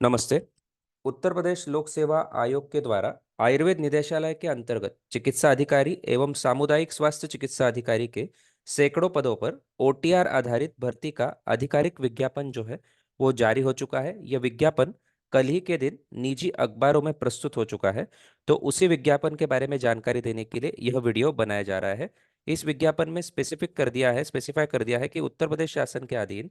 नमस्ते। उत्तर प्रदेश लोक सेवा आयोग के द्वारा आयुर्वेद निदेशालय के अंतर्गत चिकित्सा अधिकारी एवं सामुदायिक स्वास्थ्य चिकित्सा अधिकारी के सैकड़ों पदों पर ओटीआर आधारित भर्ती का आधिकारिक विज्ञापन जो है वो जारी हो चुका है। यह विज्ञापन कल ही के दिन निजी अखबारों में प्रस्तुत हो चुका है। तो उसी विज्ञापन के बारे में जानकारी देने के लिए यह वीडियो बनाया जा रहा है। इस विज्ञापन में स्पेसिफाई कर दिया है कि उत्तर प्रदेश शासन के अधीन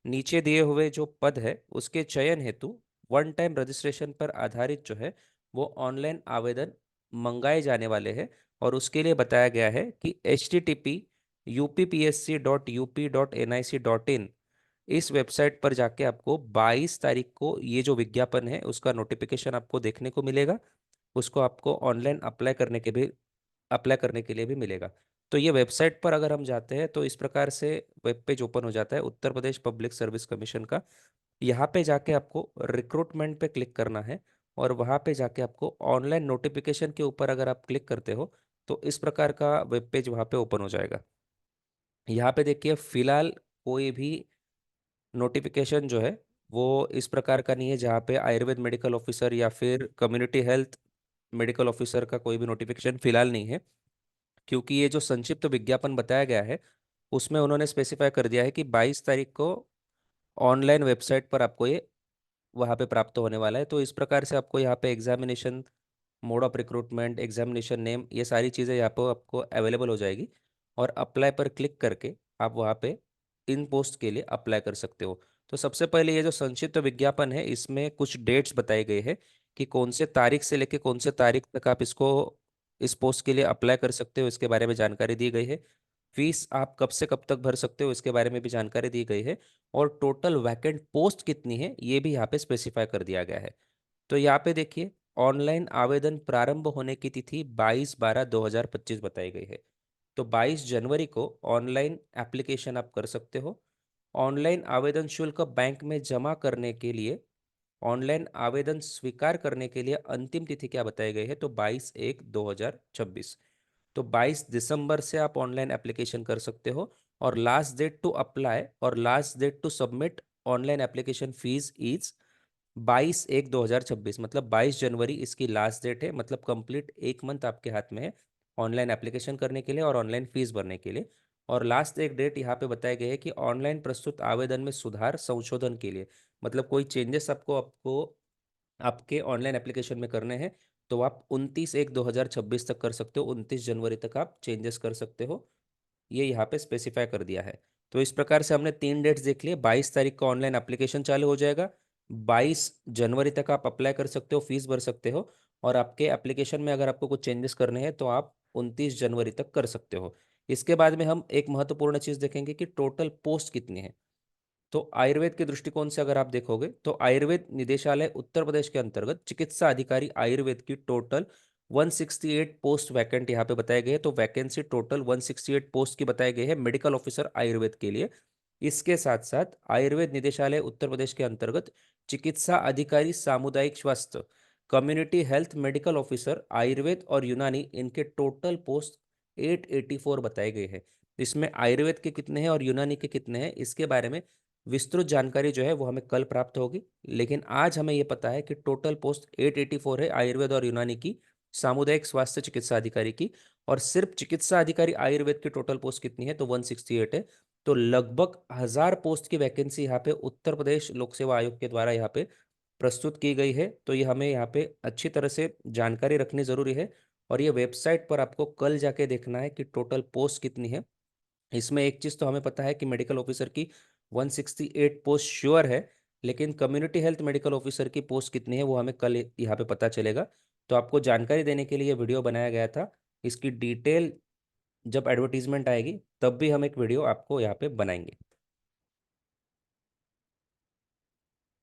नीचे दिए हुए जो पद है उसके चयन हेतु वन टाइम रजिस्ट्रेशन पर आधारित जो है वो ऑनलाइन आवेदन मंगाए जाने वाले हैं। और उसके लिए बताया गया है कि http://upsc.up.nic.in इस वेबसाइट पर जाके आपको 22 तारीख को ये जो विज्ञापन है उसका नोटिफिकेशन आपको देखने को मिलेगा। उसको आपको ऑनलाइन अप्लाई करने के लिए भी मिलेगा। तो ये वेबसाइट पर अगर हम जाते हैं तो इस प्रकार से वेब पेज ओपन हो जाता है Uttar Pradesh public service commission का। यहाँ पे जाके आपको रिक्रूटमेंट पे क्लिक करना है और वहाँ पे जाके आपको ऑनलाइन नोटिफिकेशन के ऊपर अगर आप क्लिक करते हो तो इस प्रकार का वेब पेज वहाँ पे ओपन हो जाएगा। यहाँ पे देखिए फिलहाल कोई भी नोटिफिकेशन जो है वो इस प्रकार का नहीं है जहाँ पे आयुर्वेद मेडिकल ऑफिसर या फिर कम्युनिटी हेल्थ मेडिकल ऑफिसर का कोई भी नोटिफिकेशन फिलहाल नहीं है। क्योंकि ये जो संक्षिप्त विज्ञापन बताया गया है उसमें उन्होंने स्पेसिफाई कर दिया है कि 22 तारीख को ऑनलाइन वेबसाइट पर आपको ये वहाँ पे प्राप्त होने वाला है। तो इस प्रकार से आपको यहाँ पे examination, mode of recruitment, examination name, ये सारी चीज़ें यहाँ पर आपको अवेलेबल हो जाएगी। और अप्लाई पर क्लिक करके आप वहाँ पे इन पोस्ट के लिए अप्लाई कर सकते हो। तो सबसे पहले ये जो संक्षिप्त विज्ञापन है इसमें कुछ डेट्स बताए गए हैं कि कौन से तारीख से लेकर कौन से तारीख तक आप इस पोस्ट के लिए अप्लाई कर सकते हो, इसके बारे में जानकारी दी गई है। फीस आप कब से कब तक भर सकते हो इसके बारे में भी जानकारी दी गई है। और टोटल वैकेंट पोस्ट कितनी है ये भी यहाँ पे स्पेसिफाई कर दिया गया है। तो यहाँ पे देखिए ऑनलाइन आवेदन प्रारंभ होने की तिथि 22/12/2025 बताई गई है। तो 22 जनवरी को ऑनलाइन एप्लीकेशन आप कर सकते हो। ऑनलाइन आवेदन शुल्क बैंक में जमा करने के लिए, ऑनलाइन आवेदन स्वीकार करने के लिए अंतिम तिथि क्या बताई गई है तो 22/1/2026। तो 22 दिसंबर से आप ऑनलाइन एप्लीकेशन कर सकते हो। और लास्ट डेट टू अप्लाई और last date to submit online application fees is 22/1/2026, मतलब 22 जनवरी इसकी लास्ट डेट है। मतलब कंप्लीट एक मंथ आपके हाथ में है ऑनलाइन एप्लीकेशन करने के लिए और ऑनलाइन फीस भरने के लिए। और लास्ट एक डेट यहाँ पे बताई गई है कि ऑनलाइन प्रस्तुत आवेदन में सुधार संशोधन के लिए, मतलब कोई चेंजेस आपको आपको आपके ऑनलाइन एप्लीकेशन में करने हैं तो आप 29/1/2026 तक कर सकते हो। 29 जनवरी तक आप चेंजेस कर सकते हो, ये यहाँ पे स्पेसिफाई कर दिया है। तो इस प्रकार से हमने 3 डेट्स देख लिए। 22 तारीख को ऑनलाइन एप्लीकेशन चालू हो जाएगा, 22 जनवरी तक आप अप्लाई कर सकते हो, फीस भर सकते हो। और आपके एप्लीकेशन में अगर आपको कुछ चेंजेस करने हैं तो आप 29 जनवरी तक कर सकते हो। इसके बाद में हम एक महत्वपूर्ण चीज़ देखेंगे कि टोटल पोस्ट कितनी है। तो आयुर्वेद के दृष्टिकोण से अगर आप देखोगे तो आयुर्वेद निदेशालय उत्तर प्रदेश के अंतर्गत चिकित्सा अधिकारी आयुर्वेद की टोटल 168 पोस्ट वैकेंट यहाँ पे बताए गए हैं। तो वैकेंसी टोटल 168 पोस्ट की बताई गई है मेडिकल ऑफिसर आयुर्वेद के लिए। इसके साथ साथ आयुर्वेद निदेशालय उत्तर प्रदेश के अंतर्गत चिकित्सा अधिकारी सामुदायिक स्वास्थ्य, community health medical officer Ayurveda और यूनानी, इनके टोटल पोस्ट 884 बताए गए हैं। इसमें आयुर्वेद के कितने हैं और यूनानी के कितने हैं इसके बारे में विस्तृत जानकारी जो है वो हमें कल प्राप्त होगी। लेकिन आज हमें ये पता है कि टोटल पोस्ट 884 है आयुर्वेद और यूनानी की, सामुदायिक स्वास्थ्य चिकित्सा अधिकारी की। और सिर्फ चिकित्सा अधिकारी आयुर्वेद की टोटल पोस्ट कितनी है तो 168 है। तो लगभग 1000 पोस्ट की वैकेंसी यहाँ पे उत्तर प्रदेश लोक सेवा आयोग के द्वारा यहाँ पे प्रस्तुत की गई है। तो ये हमें यहाँ पे अच्छी तरह से जानकारी रखनी जरूरी है। और ये वेबसाइट पर आपको कल जाके देखना है कि टोटल पोस्ट कितनी है। इसमें एक चीज़ तो हमें पता है कि मेडिकल ऑफिसर की 168 पोस्ट श्योर है। लेकिन कम्युनिटी हेल्थ मेडिकल ऑफिसर की पोस्ट कितनी है वो हमें कल यहाँ पे पता चलेगा। तो आपको जानकारी देने के लिए ये वीडियो बनाया गया था। इसकी डिटेल जब एडवर्टीजमेंट आएगी तब भी हम एक वीडियो आपको यहाँ पे बनाएंगे।